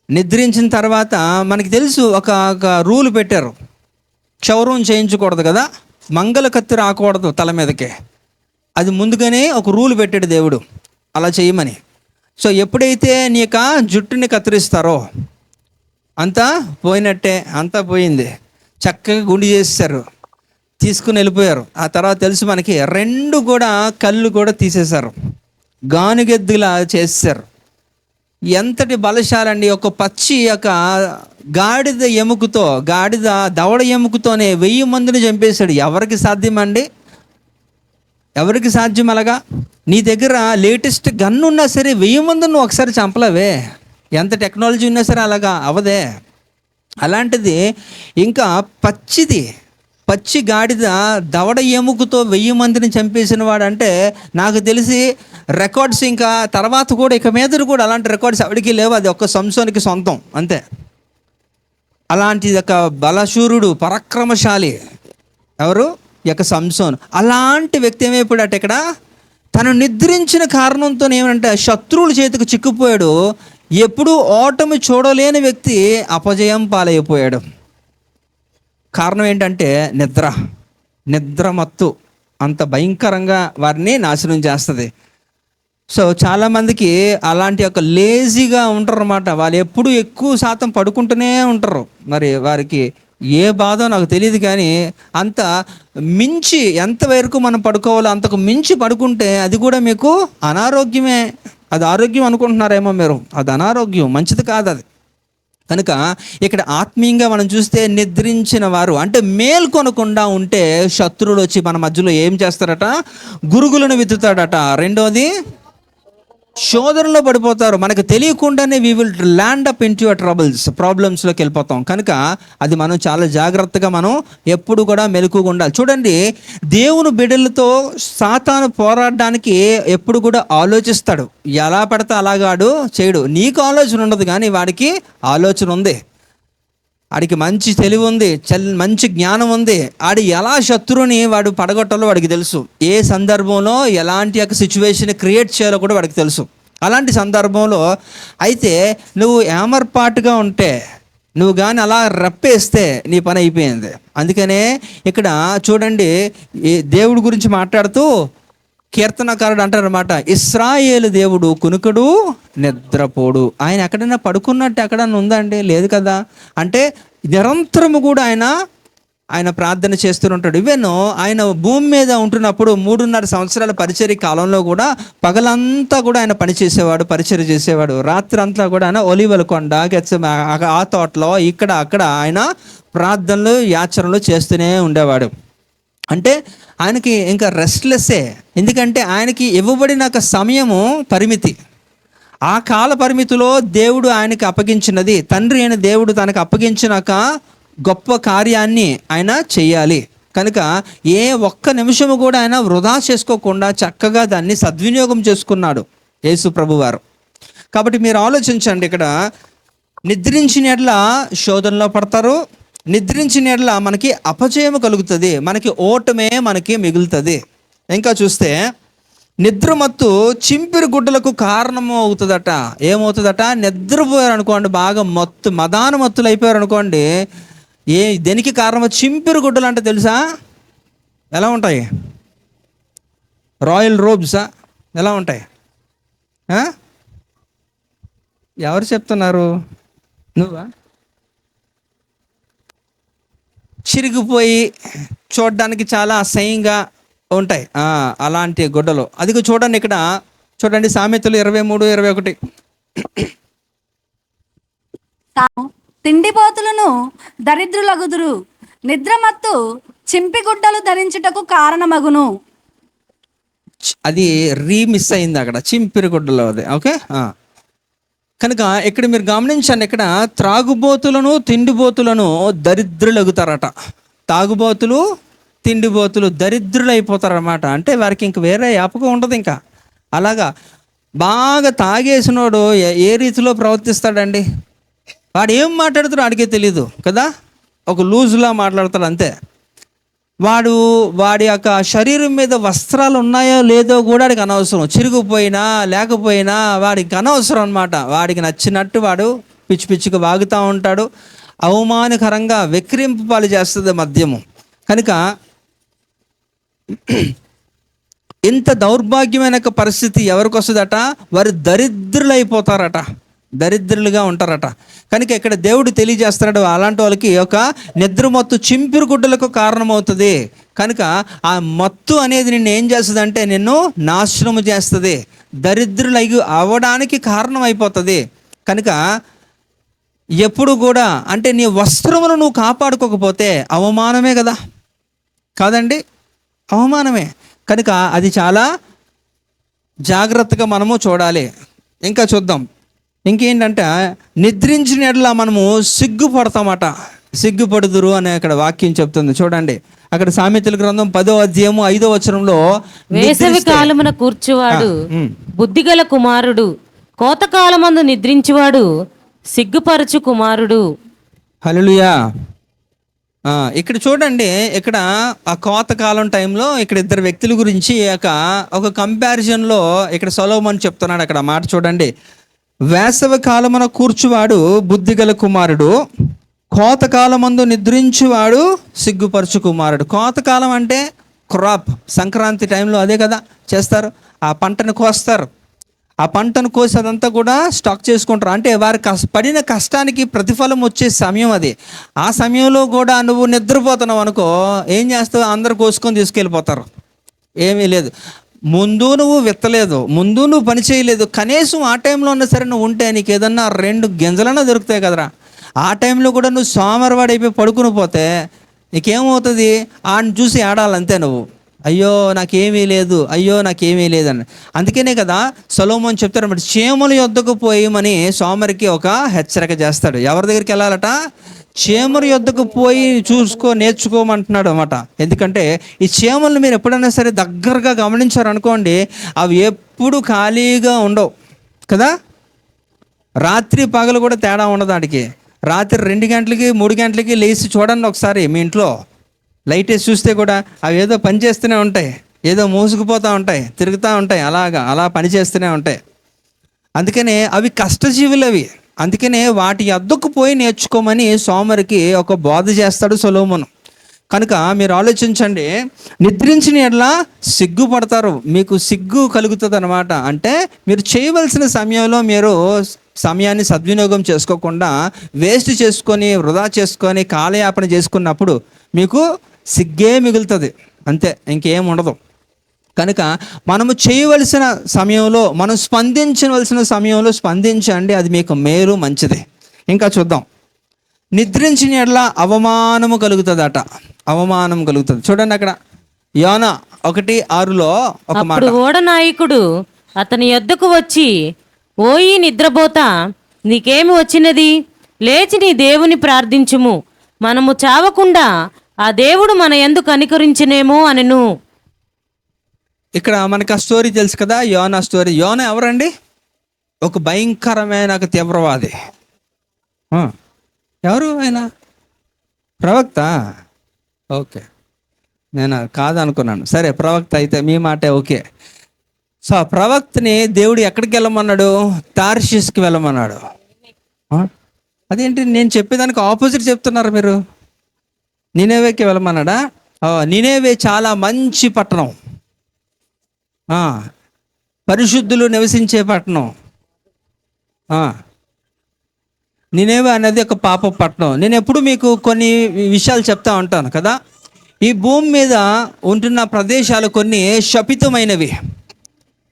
నిద్రించిన తర్వాత మనకి తెలుసు ఒక రూల్ పెట్టారు, క్షౌరం చేయించకూడదు కదా, మంగళ కత్తి రాకూడదు తల మీదకే. అది ముందుగానే ఒక రూల్ పెట్టాడు దేవుడు అలా చేయమని. సో ఎప్పుడైతే నీ యొక్క జుట్టుని కత్తిరిస్తారో అంతా పోయినట్టే, అంతా పోయింది. చక్కగా గుండి చేసేసారు, తీసుకుని వెళ్ళిపోయారు. ఆ తర్వాత తెలుసు మనకి 2 కూడా కళ్ళు కూడా తీసేశారు, గానుగెద్దులా చేసేసారు. ఎంతటి బలశాలండి! ఒక పచ్చి యొక్క గాడిద ఎముకతో, గాడిద దవడ ఎముకతోనే 1000 మందిని చంపేశాడు. ఎవరికి సాధ్యమండి? ఎవరికి సాధ్యం అలాగా? నీ దగ్గర లేటెస్ట్ గన్ ఉన్నా సరే 1000 మందిని నువ్వు ఒకసారి చంపలేవే. ఎంత టెక్నాలజీ ఉన్నా సరే అలాగా అవదే. అలాంటిది ఇంకా పచ్చి గాడిద దవడ ఎముకతో 1000 మందిని చంపేసిన వాడు అంటే నాకు తెలిసి రికార్డ్స్ ఇంకా తర్వాత కూడా ఇక మీద కూడా అలాంటి రికార్డ్స్ ఎవరికి లేవు. అది ఒక్క సంసోనికి సొంతం అంతే. అలాంటి యొక్క బలశూరుడు, పరాక్రమశాలి ఎవరు? యొక్క సంసోన్. అలాంటి వ్యక్తి ఏమైపోయాడట ఇక్కడ, తను నిద్రించిన కారణంతో ఏమంటే శత్రువుల చేతికి చిక్కుపోయాడు. ఎప్పుడూ ఓటమి చూడలేని వ్యక్తి అపజయం పాలైపోయాడు. కారణం ఏంటంటే నిద్ర మత్తు అంత భయంకరంగా వారిని నాశనం చేస్తుంది. సో చాలామందికి అలాంటి యొక్క లేజీగా ఉంటారు అన్నమాట. వాళ్ళు ఎప్పుడు ఎక్కువ శాతం పడుకుంటూనే ఉంటారు. మరి వారికి ఏ బాధో నాకు తెలియదు, కానీ అంత మించి ఎంతవరకు మనం పడుకోవాలో అంతకు మించి పడుకుంటే అది కూడా మీకు అనారోగ్యమే. అది ఆరోగ్యం అనుకుంటున్నారేమో మీరు, అది అనారోగ్యం, మంచిది కాదు అది. కనుక ఇక్కడ ఆత్మీయంగా మనం చూస్తే నిద్రించిన వారు అంటే మేల్కొనకుండా ఉంటే శత్రువులు వచ్చి మన మధ్యలో ఏం చేస్తారట? గురుగులను విత్తుతాడట. రెండోది శోధనలో పడిపోతారు. మనకు తెలియకుండానే we will land up in your ప్రాబ్లమ్స్లోకి వెళ్ళిపోతాం. కనుక అది మనం చాలా జాగ్రత్తగా మనం ఎప్పుడు కూడా మెలకుగా ఉండాలి. చూడండి, దేవుని బిడ్డలతో సాతాను పోరాడడానికి ఎప్పుడు కూడా ఆలోచిస్తాడు. ఎలా పడితే అలాగాడు చేయడు. నీకు ఆలోచన ఉండదు, కానీ వాడికి ఆలోచన ఉంది. వాడికి మంచి తెలివి ఉంది, మంచి జ్ఞానం ఉంది. ఆడు ఎలా శత్రువుని వాడు పడగొట్టాలో వాడికి తెలుసు. ఏ సందర్భంలో ఎలాంటి యొక్క సిచ్యువేషన్ క్రియేట్ చేయాలో కూడా వాడికి తెలుసు. అలాంటి సందర్భంలో అయితే నువ్వు ఏమర్పాటుగా ఉంటే, నువ్వు కానీ అలా రప్పేస్తే నీ పని అయిపోయింది. అందుకనే ఇక్కడ చూడండి, దేవుడి గురించి మాట్లాడుతూ కీర్తనకారుడు అంటారనమాట, ఇశ్రాయేలు దేవుడు కునుకుడు నిద్రపోడు. ఆయన ఎక్కడైనా పడుకున్నట్టు ఎక్కడన్నా ఉందండి? లేదు కదా. అంటే నిరంతరము కూడా ఆయన ప్రార్థన చేస్తూనే ఉంటాడు. ఈవెన్ ఆయన భూమి మీద ఉంటున్నప్పుడు 3.5 సంవత్సరాల పరిచర్య కాలంలో కూడా పగలంతా కూడా ఆయన పనిచేసేవాడు, పరిచర్య చేసేవాడు. రాత్రి అంతా కూడా ఆయన ఒలీవల కొండ, ఆ తోటలో ఇక్కడ అక్కడ ఆయన ప్రార్థనలు, యాచనలు చేస్తూనే ఉండేవాడు. అంటే ఆయనకి ఇంకా రెస్ట్లెస్సే. ఎందుకంటే ఆయనకి ఇవ్వబడిన సమయము పరిమితి. ఆ కాల పరిమితిలో దేవుడు ఆయనకి అప్పగించినది, తండ్రి అయిన దేవుడు తనకు అప్పగించినాక గొప్ప కార్యాన్ని ఆయన చెయ్యాలి. కనుక ఏ ఒక్క నిమిషము కూడా ఆయన వృధా చేసుకోకుండా చక్కగా దాన్ని సద్వినియోగం చేసుకున్నాడు యేసు ప్రభువారు. కాబట్టి మీరు ఆలోచించండి, ఇక్కడ నిద్రించిన ఎడల శోధనలో పడతారు, నిద్రించిన ఎడల మనకి అపజయం కలుగుతుంది, మనకి ఓటమే మనకి మిగులుతుంది. ఇంకా చూస్తే నిద్రమత్తు చింపిరి గుడ్డలకు కారణము అవుతుందట. ఏమవుతుందట? నిద్రపోయారు అనుకోండి, బాగా మదాన మత్తులు అయిపోయారు అనుకోండి, దేనికి కారణం? చింపిరి గుడ్డలు అంటే తెలుసా? ఎలా ఉంటాయి? రాయల్ రోబ్సా? ఎలా ఉంటాయి? ఎవరు చెప్తున్నారు? నువ్వా? చిరిగిపోయి చూడడానికి చాలా అసహ్యంగా ఉంటాయి అలాంటి గుడ్డలు. అది చూడండి, ఇక్కడ చూడండి, సామెతలు 23:21. తిండిపోతులను దరిద్రులగుదురు, నిద్రమత్తు చింపిగుడ్డలు ధరించుటకు కారణమగును. అది మిస్ అయింది అక్కడ, చింపిరి గుడ్డలు. అది ఓకే. కనుక ఇక్కడ మీరు గమనించండి, ఇక్కడ త్రాగుబోతులను తిండిబోతులను దరిద్రులగుతారట. తాగుబోతులు తిండిబోతులు దరిద్రులు అయిపోతారన్నమాట. అంటే వారికి ఇంక వేరే యాపకం ఉండదు. ఇంకా అలాగా బాగా తాగేసినోడు ఏ రీతిలో ప్రవర్తిస్తాడండి? వాడు ఏం మాట్లాడుతాడో వాడికే తెలియదు కదా, ఒక లూజ్లా మాట్లాడతాడు అంతే. వాడి యొక్క శరీరం మీద వస్త్రాలు ఉన్నాయో లేదో కూడా వాడికి అనవసరం. చిరిగిపోయినా లేకపోయినా వాడికి అనవసరం అనమాట. వాడికి నచ్చినట్టు వాడు పిచ్చి పిచ్చిగా వాగుతూ ఉంటాడు. అవమానకరంగా వెక్కిరింపు పాలు చేస్తుంది మద్యము. కనుక ఇంత దౌర్భాగ్యమైన పరిస్థితి ఎవరికి వస్తుందట? వారు దరిద్రులైపోతారట, దరిద్రులుగా ఉంటారట. కనుక ఇక్కడ దేవుడు తెలియజేస్తున్నాడు, అలాంటి వాళ్ళకి ఒక నిద్ర మత్తు చింపిరి గుడ్డలకు కారణమవుతుంది. కనుక ఆ మత్తు అనేది నిన్ను ఏం చేస్తుంది అంటే నిన్ను నాశనము చేస్తుంది. దరిద్రులు అవ్వడానికి కారణం అయిపోతుంది. కనుక ఎప్పుడు కూడా అంటే నీ వస్త్రమును నువ్వు కాపాడుకోకపోతే అవమానమే కదా, కాదండి, అవమానమే. కనుక అది చాలా జాగ్రత్తగా మనము చూడాలి. ఇంకా చూద్దాం. ఇంకేంటంటే నిద్రించిన ఎడల మనము సిగ్గుపడతామట. సిగ్గుపడుదురు అనే అక్కడ వాక్యం చెప్తుంది. చూడండి అక్కడ సామెతల గ్రంథం 10వ అధ్యాయము 5వ వచనంలో, వేసవి కాలమున కూర్చువాడు బుద్ధిగల కుమారుడు, కోతకాలమందు నిద్రించువాడు సిగ్గుపరచు కుమారుడు. హల్లెలూయా. ఇక్కడ చూడండి, ఇక్కడ ఆ కోతకాలం టైంలో ఇక్కడ ఇద్దరు వ్యక్తుల గురించి ఒక కంపారిజన్లో ఇక్కడ సొలొమోను చెప్తున్నాడు. అక్కడ మాట చూడండి, వేసవి కాలమున కూర్చువాడు బుద్ధిగల కుమారుడు, కోతకాలమందు నిద్రించువాడు సిగ్గుపరచు కుమారుడు. కోతకాలం అంటే క్రాప్, సంక్రాంతి టైంలో అదే కదా చేస్తారు. ఆ పంటను కోస్తారు, ఆ పంటను కోసి అదంతా కూడా స్టాక్ చేసుకుంటారు. అంటే వారి పడిన కష్టానికి ప్రతిఫలం వచ్చే సమయం అది. ఆ సమయంలో కూడా నువ్వు నిద్రపోతున్నావు అనుకో, ఏం చేస్తావు? అందరు కోసుకొని తీసుకెళ్ళిపోతారు. ఏమీ లేదు, ముందు నువ్వు విత్తలేదు, ముందు నువ్వు పని చేయలేదు, కనీసం ఆ టైంలో ఉన్నా సరే నువ్వు ఉంటే నీకు ఏదన్నా 2 గింజలన్నా దొరుకుతాయి కదరా. ఆ టైంలో కూడా నువ్వు సోమవారం అయిపోయి పడుకుని పోతే నీకేమవుతుంది? ఆయన చూసి ఆడాలంతే నువ్వు, అయ్యో నాకేమీ లేదు, అయ్యో నాకేమీ లేదని. అందుకనే కదా సొలొమోను చెప్తారు అన్నమాట, చీమల యొద్దకు పోయమని సోమరికి ఒక హెచ్చరిక చేస్తాడు. ఎవరి దగ్గరికి వెళ్ళాలట? చీమల యొద్దకు పోయి నేర్చుకోమంటున్నాడు అన్నమాట. ఎందుకంటే ఈ చీమలను మీరు ఎప్పుడైనా సరే దగ్గరగా గమనించారనుకోండి, అవి ఎప్పుడు ఖాళీగా ఉండవు కదా. రాత్రి పగలు కూడా తేడా ఉండదు వాటికి. రాత్రి 2 గంటలకి 3 గంటలకి లేచి చూడండి ఒకసారి మీ ఇంట్లో లైట్ వేసి చూస్తే కూడా అవి ఏదో పని చేస్తూనే ఉంటాయి, ఏదో మూసుకుపోతూ ఉంటాయి, తిరుగుతూ ఉంటాయి, అలా పని చేస్తూనే ఉంటాయి. అందుకనే అవి కష్టజీవులు అవి. అందుకనే వాటి యొద్దకు పోయి నేర్చుకోమని సోమరికి ఒక బోధ చేస్తాడు సొలొమోను. కనుక మీరు ఆలోచించండి, నిద్రించిన ఎడల సిగ్గుపడతారు, మీకు సిగ్గు కలుగుతుంది అనమాట. అంటే మీరు చేయవలసిన సమయంలో మీరు సమయాన్ని సద్వినియోగం చేసుకోకుండా వేస్ట్ చేసుకొని వృధా చేసుకొని కాలయాపన చేసుకున్నప్పుడు మీకు సిగ్గే మిగులుతుంది, అంతే, ఇంకేం ఉండదు. కనుక మనము చేయవలసిన సమయంలో, మనం స్పందించవలసిన సమయంలో స్పందించండి, అది మీకు మేలు, మంచిది. ఇంకా చూద్దాం. నిద్రించిన ఎడల అవమానము కలుగుతుందట, అవమానం కలుగుతుంది. చూడండి అక్కడ యోనా 1:6లో ఒక మాట. అప్పుడు ఓడనాయకుడు అతని యొద్దకు వచ్చి, ఓయి నిద్రపోతా, నీకేమి వచ్చినది? లేచి నీ దేవుని ప్రార్థించుము, మనము చావకుండా ఆ దేవుడు మన యందు కనికరించినేమో అనెను. ఇక్కడ మనకు ఆ స్టోరీ తెలుసు కదా, యోనా స్టోరీ. యోనా ఎవరండి? ఒక భయంకరమైన ఒక తీవ్రవాది. ఎవరు ఆయన? ప్రవక్త. ఓకే, నేను కాదనుకున్నాను. సరే, ప్రవక్త అయితే మీ మాటే ఓకే. సో ఆ ప్రవక్తని దేవుడు ఎక్కడికి వెళ్ళమన్నాడు? తార్షీస్కి వెళ్ళమన్నాడు. అదేంటి నేను చెప్పేదానికి ఆపోజిట్ చెప్తున్నారు మీరు. నినేవేకి వెళ్ళమన్నాడా? నినేవే చాలా మంచి పట్టణం, పరిశుద్ధులు నివసించే పట్టణం. నినేవే అనేది ఒక పాప పట్టణం. నేను ఎప్పుడు మీకు కొన్ని విషయాలు చెప్తా ఉంటాను కదా. ఈ భూమి మీద ఉంటున్న ప్రదేశాలు కొన్ని శపితమైనవి.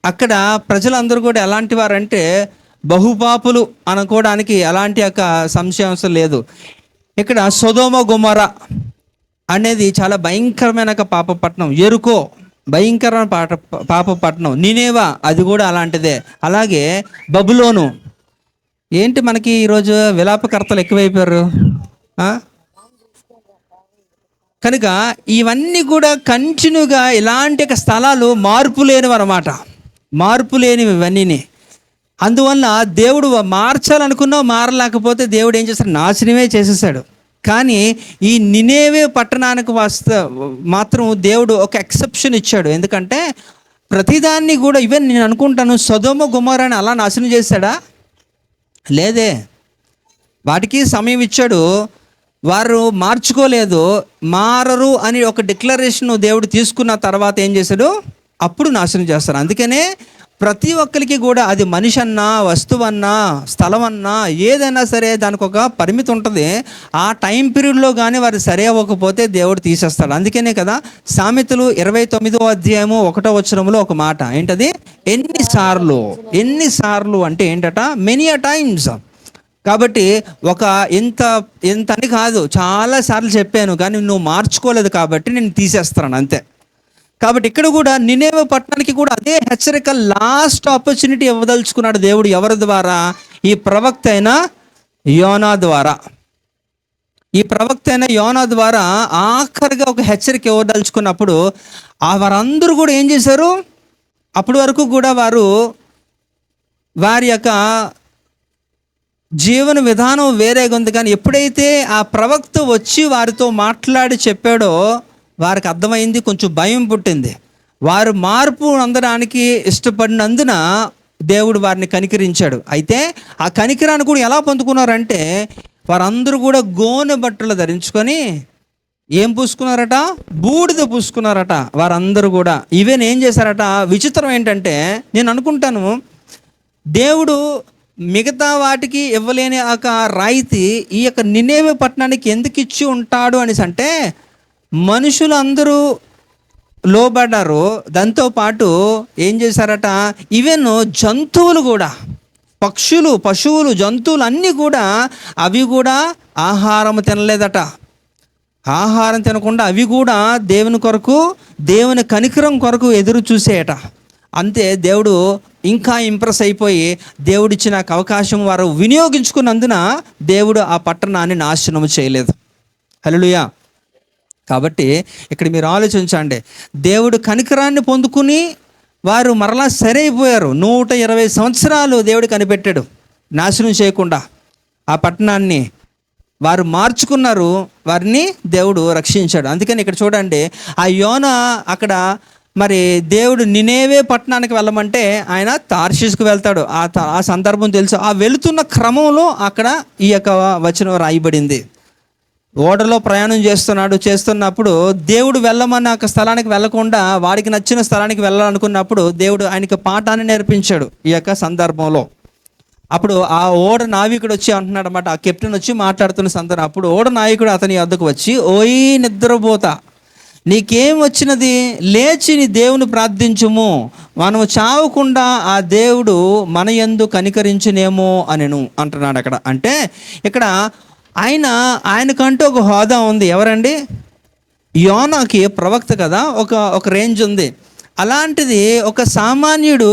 అక్కడ ప్రజలందరూ కూడా ఎలాంటి వారంటే బహుపాపులు అనుకోవడానికి ఎలాంటి ఒక సంశయం లేదు. ఇక్కడ సొదొమ గొమొర్రా అనేది చాలా భయంకరమైన ఒక పాప పట్టణం. యెరికో భయంకరమైన పాప పట్టణం. నినేవా అది కూడా అలాంటిదే. అలాగే బబులోను. ఏంటి మనకి ఈరోజు విలాపకర్తలు ఎక్కువైపోయారు. కనుక ఇవన్నీ కూడా కంటిన్యూగా ఇలాంటి స్థలాలు మార్పు లేనివి అన్నమాట, మార్పు లేనివి ఇవన్నీ. అందువల్ల దేవుడు మార్చాలనుకున్నా మారలేకపోతే దేవుడు ఏం చేస్తాడు? నాశనమే చేసేసాడు. కానీ ఈ నినేవే పట్టణానికి మాత్రం దేవుడు ఒక ఎక్సెప్షన్ ఇచ్చాడు. ఎందుకంటే ప్రతిదాన్ని కూడా, ఈవెన్ నేను అనుకుంటాను సొదొమ గొమొర్రాని అలా నాశనం చేశాడా? లేదే. వాటికి సమయం ఇచ్చాడు, వారు మార్చుకోలేదు. మారరు అని ఒక డిక్లరేషన్ దేవుడు తీసుకున్న తర్వాత ఏం చేశాడు? అప్పుడు నాశనం చేస్తారు. అందుకనే ప్రతి ఒక్కరికి కూడా అది మనిషి అన్నా, వస్తువన్నా, స్థలం అన్నా, ఏదైనా సరే దానికి ఒక పరిమితి ఉంటుంది. ఆ టైం పీరియడ్లో కానీ వారు సరి అవ్వకపోతే దేవుడు తీసేస్తాడు. అందుకనే కదా సామెతలు 29వ అధ్యాయము 1వ వచనంలో ఒక మాట ఏంటది, ఎన్నిసార్లు అంటే ఏంటట, మెనీ అ టైమ్స్. కాబట్టి ఒక ఎంత అని కాదు, చాలాసార్లు చెప్పాను కానీ నువ్వు మార్చుకోలేదు కాబట్టి నేను తీసేస్తాను అంతే. కాబట్టి ఇక్కడ కూడా నినేవే పట్టణానికి కూడా అదే హెచ్చరిక, లాస్ట్ ఆపర్చునిటీ ఇవ్వదలుచుకున్నాడు దేవుడు. ఎవరి ద్వారా? ఈ ప్రవక్త అయిన యోనా ద్వారా. ఈ ప్రవక్త అయిన యోనా ద్వారా ఆఖరిగా ఒక హెచ్చరిక ఇవ్వదలుచుకున్నప్పుడు వారందరూ కూడా ఏం చేశారు? అప్పటి వరకు కూడా వారి యొక్క జీవన విధానం వేరేగా ఉంది. కానీ ఎప్పుడైతే ఆ ప్రవక్త వచ్చి వారితో మాట్లాడి చెప్పాడో వారికి అర్థమైంది, కొంచెం భయం పుట్టింది. వారు మార్పు అందడానికి ఇష్టపడినందున దేవుడు వారిని కనికరించాడు. అయితే ఆ కనికరాన్ని కూడా ఎలా పొందుకున్నారంటే వారందరూ కూడా గోనె బట్టలు ధరించుకొని ఏం పూసుకున్నారట? బూడిద పూసుకున్నారట వారందరూ కూడా. ఈవెన్ ఏం చేశారట, విచిత్రం ఏంటంటే నేను అనుకుంటాను దేవుడు మిగతా వాటికి ఇవ్వలేని ఒక రాయితీ ఈ యొక్క నినేవే పట్టణానికి ఎందుకు ఇచ్చి ఉంటాడు అనేసి అంటే, మనుషులు అందరూ లోబడ్డారు, దాంతోపాటు ఏం చేశారట, ఈవెన్ జంతువులు కూడా, పక్షులు, పశువులు, జంతువులు అన్నీ కూడా అవి కూడా ఆహారం తినలేదట. ఆహారం తినకుండా అవి కూడా దేవుని కొరకు, దేవుని కనికరం కొరకు ఎదురు చూసేయట. అంతే, దేవుడు ఇంకా ఇంప్రెస్ అయిపోయి దేవుడిచ్చిన అవకాశం వారు వినియోగించుకున్నందున దేవుడు ఆ పట్టణాన్ని నాశనం చేయలేదు. హల్లెలూయా. కాబట్టి ఇక్కడ మీరు ఆలోచించండి, దేవుడు కనికరాన్ని పొందుకుని వారు మరలా సరైపోయారు. 120 సంవత్సరాలు దేవుడు కనిపెట్టాడు నాశనం చేయకుండా. ఆ పట్టణాన్ని వారు మార్చుకున్నారు, వారిని దేవుడు రక్షించాడు. అందుకని ఇక్కడ చూడండి, ఆ యోనా అక్కడ మరి దేవుడు నినేవే పట్టణానికి వెళ్ళమంటే ఆయన తార్షీషుకు వెళ్తాడు. ఆ సందర్భం తెలుసు. ఆ వెళుతున్న క్రమంలో అక్కడ ఈ యొక్క వచనం రాయబడింది. ఓడలో ప్రయాణం చేస్తున్నప్పుడు దేవుడు వెళ్ళమన్న ఒక స్థలానికి వెళ్ళకుండా వాడికి నచ్చిన స్థలానికి వెళ్ళాలనుకున్నప్పుడు దేవుడు ఆయనకి పాఠాన్ని నేర్పించాడు ఈ యొక్క సందర్భంలో. అప్పుడు ఆ ఓడ నావికుడు వచ్చి అంటున్నాడు అన్నమాట, ఆ కెప్టెన్ వచ్చి మాట్లాడుతున్న సందర్భం. అప్పుడు ఓడ నాయకుడు అతని వద్దకు వచ్చి, ఓయి నిద్రపోతా, నీకేం వచ్చినది? లేచి నీ దేవుని ప్రార్థించుము, మనము చావకుండా ఆ దేవుడు మన యందు కనికరించునేమో అనెను అంటున్నాడు అక్కడ. అంటే ఇక్కడ ఆయనకంటూ ఒక హోదా ఉంది. ఎవరండి? యోనాకి ప్రవక్త కదా, ఒక రేంజ్ ఉంది. అలాంటిది ఒక సామాన్యుడు,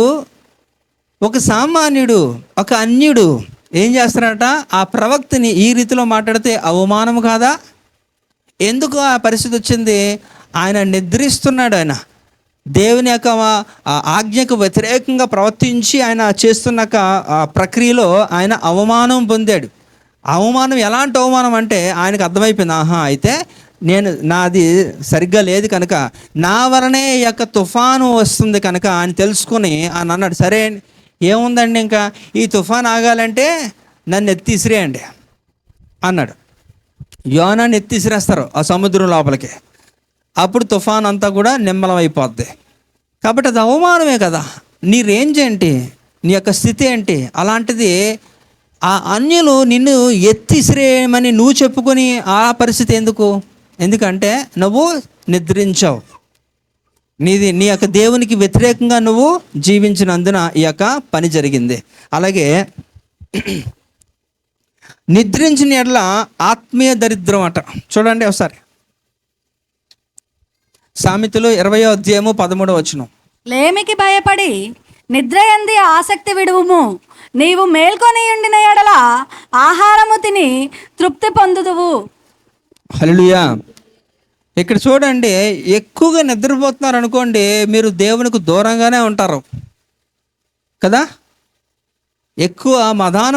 ఒక అన్యుడు ఏం చేస్తారట, ఆ ప్రవక్తని ఈ రీతిలో మాట్లాడితే అవమానం కాదా? ఎందుకు ఆ పరిస్థితి వచ్చింది? ఆయన నిద్రిస్తున్నాడు. ఆయన దేవుని యొక్క ఆజ్ఞకు వ్యతిరేకంగా ప్రవర్తించి ఆయన చేస్తున్న ప్రక్రియలో ఆయన అవమానం పొందాడు. అవమానం ఎలాంటి అవమానం అంటే ఆయనకు అర్థమైపోయింది, అయితే నాది సరిగ్గా లేదు కనుక నా వలనే ఈ యొక్క తుఫాను వస్తుంది కనుక ఆయన తెలుసుకొని ఆయన అన్నాడు, సరే ఏముందండి, ఇంకా ఈ తుఫాన్ ఆగాలంటే నన్ను ఎత్తిసిరేయండి అన్నాడు. యోనాన్ని ఎత్తిసిరేస్తారు ఆ సముద్రం లోపలికి. అప్పుడు తుఫాన్ అంతా కూడా నిమ్మలం అయిపోద్ది. కాబట్టి అది అవమానమే కదా. నీ రేంజ్ ఏంటి, నీ యొక్క స్థితి ఏంటి? అలాంటిది ఆ అన్యులు నిన్ను ఎత్తిసిరేయమని నువ్వు చెప్పుకొని ఆ పరిస్థితి ఎందుకు? ఎందుకంటే నువ్వు నిద్రించావు, నీ యొక్క దేవునికి వ్యతిరేకంగా నువ్వు జీవించినందున ఈ యొక్క పని జరిగింది. అలాగే నిద్రించిన ఎడల ఆత్మీయ దరిద్రం అట. చూడండి ఒకసారి, సామెతలు 20వ అధ్యాయము 13వ వచనం. లేమికి భయపడి నిద్ర యందు ఆసక్తి విడువుము, నీవు మేల్కొని ఉండిన ఎడల ఆహారము తిని తృప్తి పొందుదువు. హల్లెలూయా. ఇక్కడ చూడండి, ఎక్కువగా నిద్రపోతున్నారు అనుకోండి, మీరు దేవునికి దూరంగానే ఉంటారు కదా. ఎక్కువ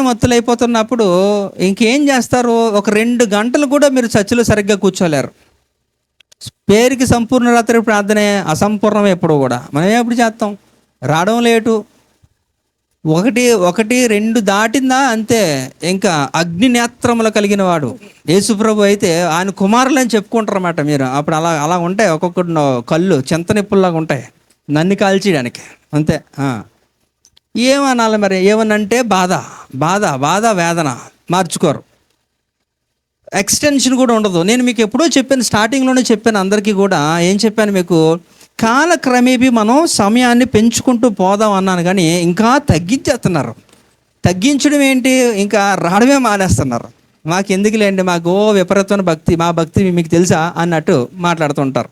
మత్తులైపోతున్నప్పుడు ఇంకేం చేస్తారు? ఒక 2 గంటలు కూడా మీరు చర్చిలో సరిగ్గా కూర్చోలేరు. పేరుకి సంపూర్ణ రాత్రి ప్రార్థనే, అసంపూర్ణం ఎప్పుడు కూడా. మనం ఎప్పుడు చేస్తాం? రావడం లేటు, 1-2 దాటిందా అంతే. ఇంకా అగ్ని నేత్రములు కలిగిన వాడు యేసుప్రభు అయితే ఆయన కుమారులని చెప్పుకుంటారు అన్నమాట. మీరు అప్పుడు అలా ఉంటాయి, ఒక్కొక్కటి కళ్ళు చింతనిప్పుల్లాగా ఉంటాయి నన్ను కాల్చేయడానికి అంతే. ఏమనాలి మరి? ఏమనంటే బాధ బాధ బాధ వేదన మార్చుకోరు. ఎక్స్టెన్షన్ కూడా ఉండదు. నేను మీకు ఎప్పుడో చెప్పాను, స్టార్టింగ్లోనే చెప్పాను అందరికీ కూడా. ఏం చెప్పాను మీకు? కాలక్రమేపీ మనం సమయాన్ని పెంచుకుంటూ పోదాం అన్నాను, కానీ ఇంకా తగ్గించేస్తున్నారు. తగ్గించడం ఏంటి, ఇంకా రావడమే మానేస్తున్నారు. మాకు ఎందుకులేండి, మాకు విపరీతమైన భక్తి, మా భక్తి మీకు తెలుసా అన్నట్టు మాట్లాడుతుంటారు.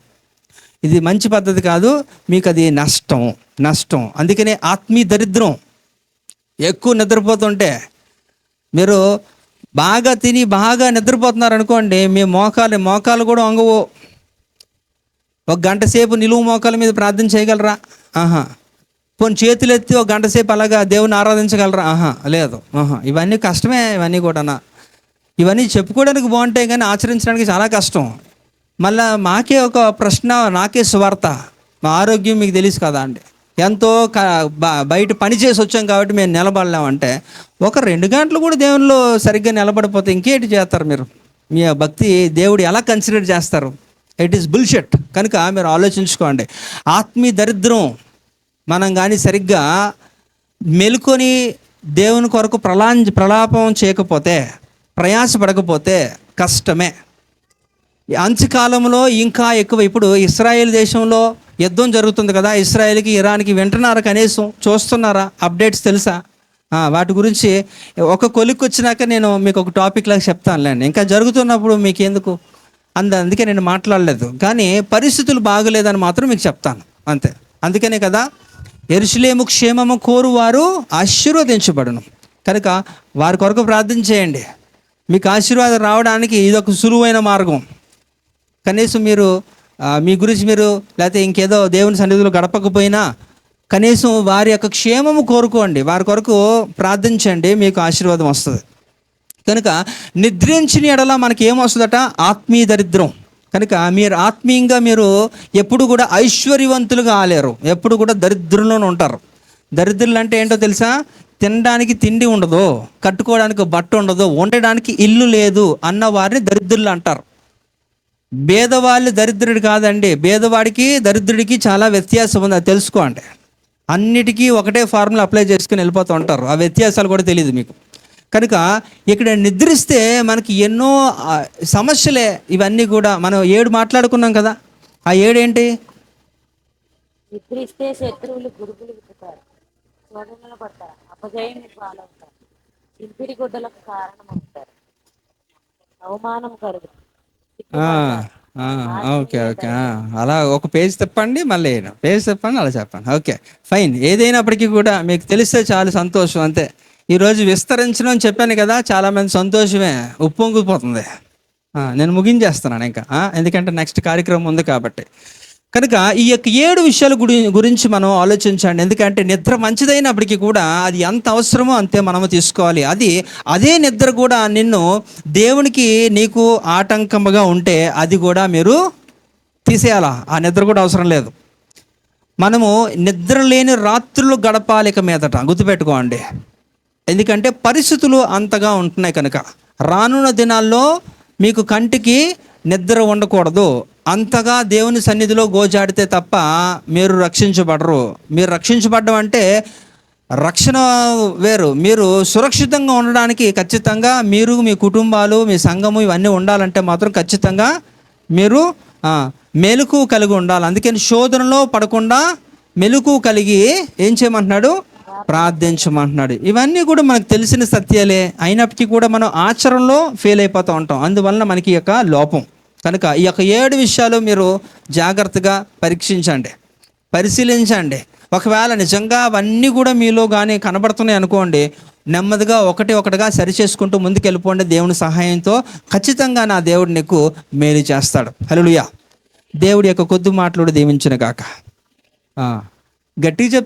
ఇది మంచి పద్ధతి కాదు, మీకు అది నష్టం. అందుకనే ఆత్మీయ దరిద్రం. ఎక్కువ నిద్రపోతుంటే, మీరు బాగా తిని బాగా నిద్రపోతున్నారు అనుకోండి, మీ మోకాలు కూడా వంగవు. ఒక గంట సేపు నిలువు మోకాల మీద ప్రార్థన చేయగలరా? పోనీ చేతులు ఎత్తి ఒక గంట సేపు అలాగా దేవుని ఆరాధించగలరా? లేదు. ఇవన్నీ కష్టమే. ఇవన్నీ చెప్పుకోవడానికి బాగుంటాయి, కానీ ఆచరించడానికి చాలా కష్టం. మళ్ళా మాకే ఒక ప్రశ్న, నాకే సువార్త. మా ఆరోగ్యం మీకు తెలుసు కదా అండి. ఎంతో బయట పని చేసి వచ్చాం కాబట్టి మేము నిలబడలేమంటే, ఒక 2 గంటలు కూడా దేవునిలో సరిగ్గా నిలబడిపోతే ఇంకేంటి చేస్తారు మీరు? మీ భక్తి దేవుడు ఎలా కన్సిడర్ చేస్తారు? It is bullshit. కనుక మీరు ఆలోచించుకోండి. ఆత్మీయ దరిద్రం మనం కానీ సరిగ్గా మెలుకొని దేవుని కొరకు ప్రలాపం చేయకపోతే, ప్రయాసపడకపోతే కష్టమే. అంత్యకాలంలో ఇంకా ఎక్కువ. ఇప్పుడు ఇస్రాయేల్ దేశంలో యుద్ధం జరుగుతుంది కదా, ఇస్రాయేల్కి ఇరాన్కి. వింటున్నారా? కనీసం చూస్తున్నారా? అప్డేట్స్ తెలుసా? వాటి గురించి ఒక కొలిక్కి వచ్చినాక నేను మీకు ఒక టాపిక్ లాగా చెప్తానులేండి. ఇంకా జరుగుతున్నప్పుడు మీకు ఎందుకు అందుకే నేను మాట్లాడలేదు, కానీ పరిస్థితులు బాగలేదని మాత్రం మీకు చెప్తాను అంతే. అందుకనే కదా, యెరూషలేము క్షేమము కోరువారు ఆశీర్వదించబడును. కనుక వారి కొరకు ప్రార్థన చేయండి. మీకు ఆశీర్వాదం రావడానికి ఇదొక సులువైన మార్గం. కనీసం మీరు మీ గురించి మీరు, లేకపోతే ఇంకేదో దేవుని సన్నిధిలో గడపకపోయినా కనీసం వారి యొక్క క్షేమము కోరుకోండి, వారి కొరకు ప్రార్థించండి, మీకు ఆశీర్వాదం వస్తుంది. కనుక నిద్రించిన ఎడల మనకి ఏమొస్తుందట? ఆత్మీయ దరిద్రం. కనుక మీరు ఆత్మీయంగా మీరు ఎప్పుడు కూడా ఐశ్వర్యవంతులుగా ఆలేరు, ఎప్పుడు కూడా దరిద్రంలోనే ఉంటారు. దరిద్రులు అంటే ఏంటో తెలుసా? తినడానికి తిండి ఉండదు, కట్టుకోవడానికి బట్ట ఉండదు, ఉండడానికి ఇల్లు లేదు అన్న వారిని దరిద్రులు అంటారు. భేదవాళ్ళు దరిద్రుడు కాదండి. భేదవాడికి దరిద్రుడికి చాలా వ్యత్యాసం ఉంది, అది తెలుసుకోండి. అన్నిటికీ ఒకటే ఫార్ములా అప్లై చేసుకుని వెళ్ళిపోతూ ఉంటారు, ఆ వ్యత్యాసాలు కూడా తెలియదు మీకు. కనుక ఇక్కడ నిద్రిస్తే మనకి ఎన్నో సమస్యలే. ఇవన్నీ కూడా మనం 7 మాట్లాడుకున్నాం కదా. ఆ 7 ఏంటి? నిద్రిస్తే శత్రువులు గురుగులు విప్పుతారు, శోధనలు పడతారు, అపజయం పాలవుతారు, చింపిరి గుడ్డలకు కారణమవుతారు, అవమానం కలుగుతుంది. ఓకే. అలా ఒక పేజ్ తిప్పండి, మళ్ళీ పేజ్ తిప్పండి, అలా చెప్పండి. Okay, fine. ఏదైనప్పటికీ కూడా మీకు తెలిస్తే చాలా సంతోషం, అంతే. ఈరోజు విస్తరించడం అని చెప్పాను కదా, చాలామంది సంతోషమే ఉప్పొంగిపోతుంది. నేను ముగించేస్తున్నాను ఇంకా, ఎందుకంటే నెక్స్ట్ కార్యక్రమం ఉంది కాబట్టి. కనుక ఈ యొక్క 7 విషయాల గురించి మనం ఆలోచించండి. ఎందుకంటే నిద్ర మంచిదైనప్పటికీ కూడా అది ఎంత అవసరమో అంతే మనము తీసుకోవాలి. అదే నిద్ర కూడా నిన్ను దేవునికి నీకు ఆటంకముగా ఉంటే అది కూడా మీరు తీసేయాలా. ఆ నిద్ర కూడా అవసరం లేదు. మనము నిద్ర లేని రాత్రులు గడపాలి ఇక మీదట, గుర్తుపెట్టుకోండి. ఎందుకంటే పరిస్థితులు అంతగా ఉంటున్నాయి కనుక. రానున్న దినాల్లో మీకు కంటికి నిద్ర ఉండకూడదు. అంతగా దేవుని సన్నిధిలో గోజాడితే తప్ప మీరు రక్షించబడరు. మీరు రక్షించబడడం అంటే రక్షణ వేరు. మీరు సురక్షితంగా ఉండడానికి ఖచ్చితంగా మీరు, మీ కుటుంబాలు, మీ సంఘము ఇవన్నీ ఉండాలంటే మాత్రం ఖచ్చితంగా మీరు మెలకువ కలిగి ఉండాలి. అందుకని శోధనలో పడకుండా మెలకువ కలిగి ఏం చేయమంటున్నాడు? ప్రార్థించమంటున్నాడు. ఇవన్నీ కూడా మనకు తెలిసిన సత్యాలే, అయినప్పటికీ కూడా మనం ఆచరణలో ఫెయిల్ అయిపోతూ ఉంటాం. అందువలన మనకి యొక్క లోపం. కనుక ఈ యొక్క 7 విషయాలు మీరు జాగ్రత్తగా పరిశీలించండి. ఒకవేళ నిజంగా అవన్నీ కూడా మీలో కానీ కనబడుతున్నాయి అనుకోండి, నెమ్మదిగా ఒకటిగా సరి చేసుకుంటూ ముందుకు వెళ్ళిపోండి. దేవుని సహాయంతో ఖచ్చితంగా నా దేవుడు నీకు మేలు చేస్తాడు. హల్లెలూయా. దేవుడి యొక్క కొద్ది మాటలు దీవించును గాక. గట్టిగా